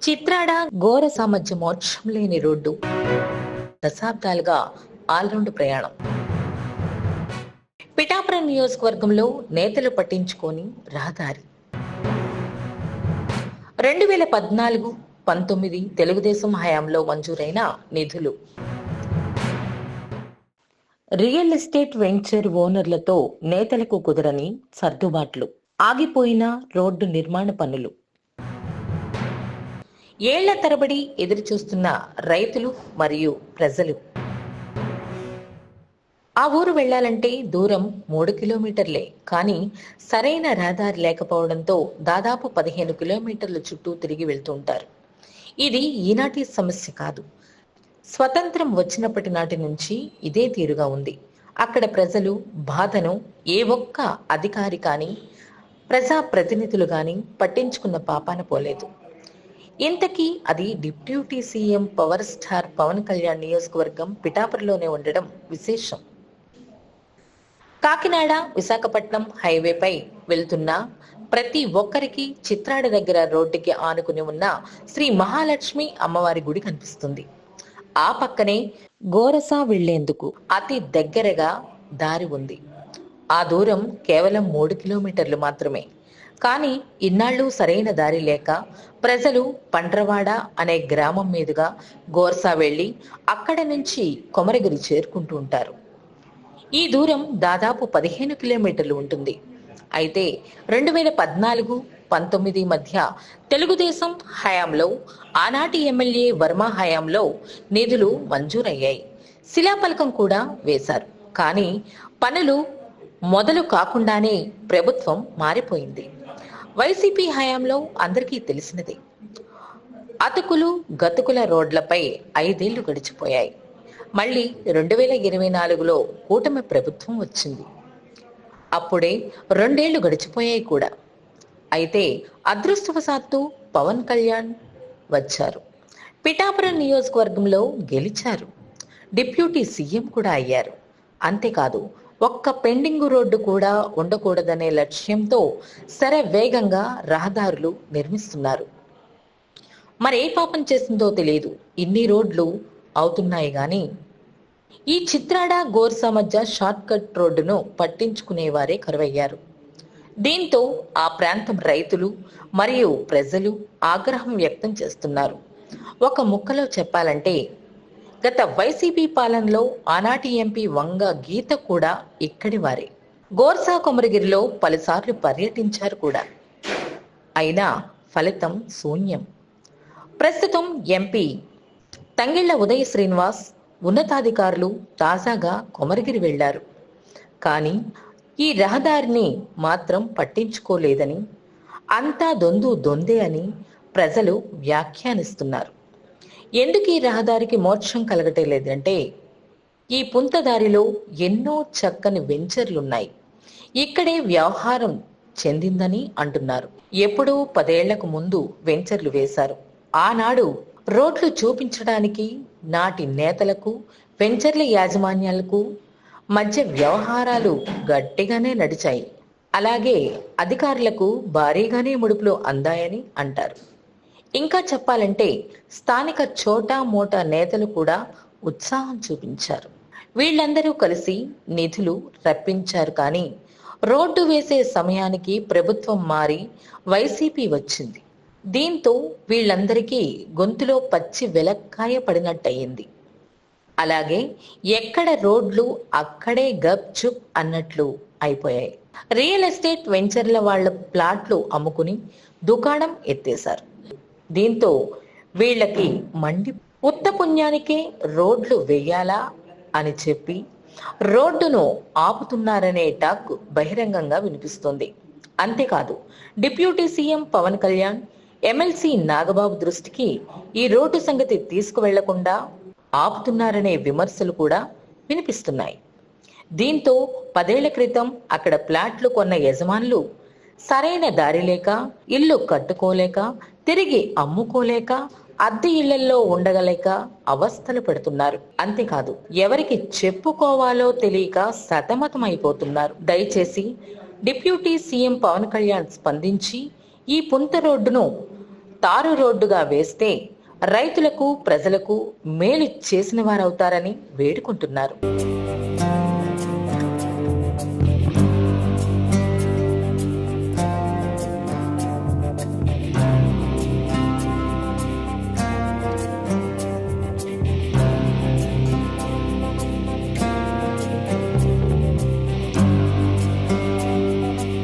చిత్రాడ ఘోర సామర్థ్య మోక్షం లేని రోడ్డు, దశాబ్దాలుగా ఆల్రౌండ్ ప్రయాణం. పిఠాపురం నియోజకవర్గంలో నేతలు పట్టించుకొని రహదారి. 2014-19 తెలుగుదేశం హయాంలో మంజూరైన నిధులు. రియల్ ఎస్టేట్ వెంచర్ ఓనర్లతో నేతలకు కుదరని సర్దుబాట్లు. ఆగిపోయిన రోడ్డు నిర్మాణ పనులు. ఏళ్ల తరబడి ఎదురుచూస్తున్న రైతులు మరియు ప్రజలు. ఆ ఊరు వెళ్లాలంటే దూరం 3 కిలోమీటర్లే, కానీ సరైన రహదారి లేకపోవడంతో దాదాపు 15 కిలోమీటర్ల చుట్టూ తిరిగి వెళ్తుంటారు. ఇది ఈనాటి సమస్య కాదు. స్వతంత్రం వచ్చినప్పటి నాటి నుంచి ఇదే తీరుగా ఉంది. అక్కడ ప్రజలు బాధను ఏ ఒక్క అధికారి కానీ ప్రజాప్రతినిధులు కానీ పట్టించుకున్న పాపాన పోలేదు. ఇంతకీ అది deputy CM power star Pawan Kalyan నియోజకవర్గం పిఠాపురంలోనే ఉండడం విశేషం. కాకినాడ విశాఖపట్నం హైవేపై వెళ్తున్న ప్రతి ఒక్కరికి చిత్రాడ దగ్గర రోడ్డుకి ఆనుకుని ఉన్న శ్రీ మహాలక్ష్మి అమ్మవారి గుడి కనిపిస్తుంది. ఆ పక్కనే గోరసా వెళ్లేందుకు అతి దగ్గరగా దారి ఉంది. ఆ దూరం కేవలం 3 కిలోమీటర్లు మాత్రమే. కానీ ఇన్నాళ్ళు సరైన దారి లేక ప్రజలు పండ్రవాడ అనే గ్రామం మీదుగా గోర్సా వెళ్లి అక్కడి నుంచి కొమరగిరి చేరుకుంటూ ఉంటారు. ఈ దూరం దాదాపు 15 కిలోమీటర్లు ఉంటుంది. అయితే 2014-19 మధ్య తెలుగుదేశం హయాంలో, ఆనాటి ఎమ్మెల్యే వర్మ హయాంలో నిధులు మంజూరయ్యాయి. శిలాఫలకం కూడా వేశారు. కానీ పనులు మొదలు కాకుండానే ప్రభుత్వం మారిపోయింది. వైసీపీ హయాంలో అందరికీ తెలిసినదే. అతుకులు గతుకుల రోడ్లపై 5 ఏళ్లు గడిచిపోయాయి. మళ్ళీ 2024లో కూటమి ప్రభుత్వం వచ్చింది. అప్పుడే 2 ఏళ్లు గడిచిపోయాయి కూడా. అయితే అదృష్టవశాత్తు పవన్ కళ్యాణ్ వచ్చారు. పిఠాపురం నియోజకవర్గంలో గెలిచారు. డిప్యూటీ సీఎం కూడా అయ్యారు. అంతేకాదు, ఒక్క పెండింగ్ రోడ్డు కూడా ఉండకూడదనే లక్ష్యంతో శరవేగంగా రహదారులు నిర్మిస్తున్నారు. మరే పాపం చేసిందో తెలియదు, ఇన్ని రోడ్లు అవుతున్నాయి. గాని ఈ చిత్రాడ గోర్సా మధ్య షార్ట్ కట్ రోడ్డును పట్టించుకునేవారే కరువయ్యారు. దీంతో ఆ ప్రాంతం రైతులు మరియు ప్రజలు ఆగ్రహం వ్యక్తం చేస్తున్నారు. ఒక ముక్కలో చెప్పాలంటే, గత వైసీపీ పాలనలో ఆనాటి ఎంపీ వంగ గీత కూడా ఇక్కడి వారే. గోర్సా కొమరగిరిలో పలుసార్లు పర్యటించారు కూడా. అయినా ఫలితం శూన్యం. ప్రస్తుతం ఎంపీ తంగిళ్ల ఉదయ్ శ్రీనివాస్ ఉన్నతాధికారులు తాజాగా కొమరగిరి వెళ్లారు. కానీ ఈ రహదారిని మాత్రం పట్టించుకోలేదని, అంతా దొందే అని ప్రజలు వ్యాఖ్యానిస్తున్నారు. ఎందుకు ఈ రహదారికి మోక్షం కలగటే లేదంటే, ఈ పుంతదారిలో ఎన్నో చక్కని వెంచర్లున్నాయి. ఇక్కడే వ్యవహారం చెందిందని అంటున్నారు. ఎప్పుడూ 10 ఏళ్లకు ముందు వెంచర్లు వేశారు. ఆనాడు రోడ్లు చూపించడానికి నాటి నేతలకు, వెంచర్ల యాజమాన్యాలకు మధ్య వ్యవహారాలు గట్టిగానే నడిచాయి. అలాగే అధికారులకు భారీగానే ముడుపులు అందాయని అంటారు. ఇంకా చెప్పాలంటే స్థానిక చోటా మోటా నేతలు కూడా ఉత్సాహం చూపించారు. వీళ్ళందరూ కలిసి నిధులు రప్పించారు. కానీ రోడ్డు వేసే సమయానికి ప్రభుత్వం మారి వైసీపీ వచ్చింది. దీంతో వీళ్ళందరికీ గొంతులో పచ్చి వెలక్కాయ పడినట్టయింది. అలాగే ఎక్కడ రోడ్లు అక్కడే గప్ చుప్ అన్నట్లు అయిపోయాయి. రియల్ ఎస్టేట్ వెంచర్ల వాళ్ల ప్లాట్లు అమ్ముకుని దుకాణం ఎత్తేశారు. దీంతో వీళ్ళకి మండి ఉత్త పుణ్యానికే రోడ్లు వేయాలా అని చెప్పి రోడ్డును ఆపుతున్నారనే టాక్ బహిరంగంగా వినిపిస్తోంది. అంతేకాదు, deputy CM Pawan Kalyan, MLC Nagababu దృష్టికి ఈ రోడ్డు సంగతి తీసుకువెళ్లకుండా ఆపుతున్నారనే విమర్శలు కూడా వినిపిస్తున్నాయి. దీంతో 10 ఏళ్ల క్రితం అక్కడ ప్లాట్లు కొన్న యజమానులు సరైన దారి లేక, ఇల్లు కట్టుకోలేక, తిరిగి అమ్ముకోలేక, అద్దె ఇళ్లలో ఉండగలేక అవస్థలు పడుతున్నారు. అంతేకాదు, ఎవరికి చెప్పుకోవాలో తెలియక సతమతమైపోతున్నారు. దయచేసి డిప్యూటీ సీఎం పవన్ కళ్యాణ్ స్పందించి ఈ పుంత రోడ్డును తారు రోడ్డుగా వేస్తే రైతులకు ప్రజలకు మేలు చేసిన వారవుతారని వేడుకుంటున్నారు.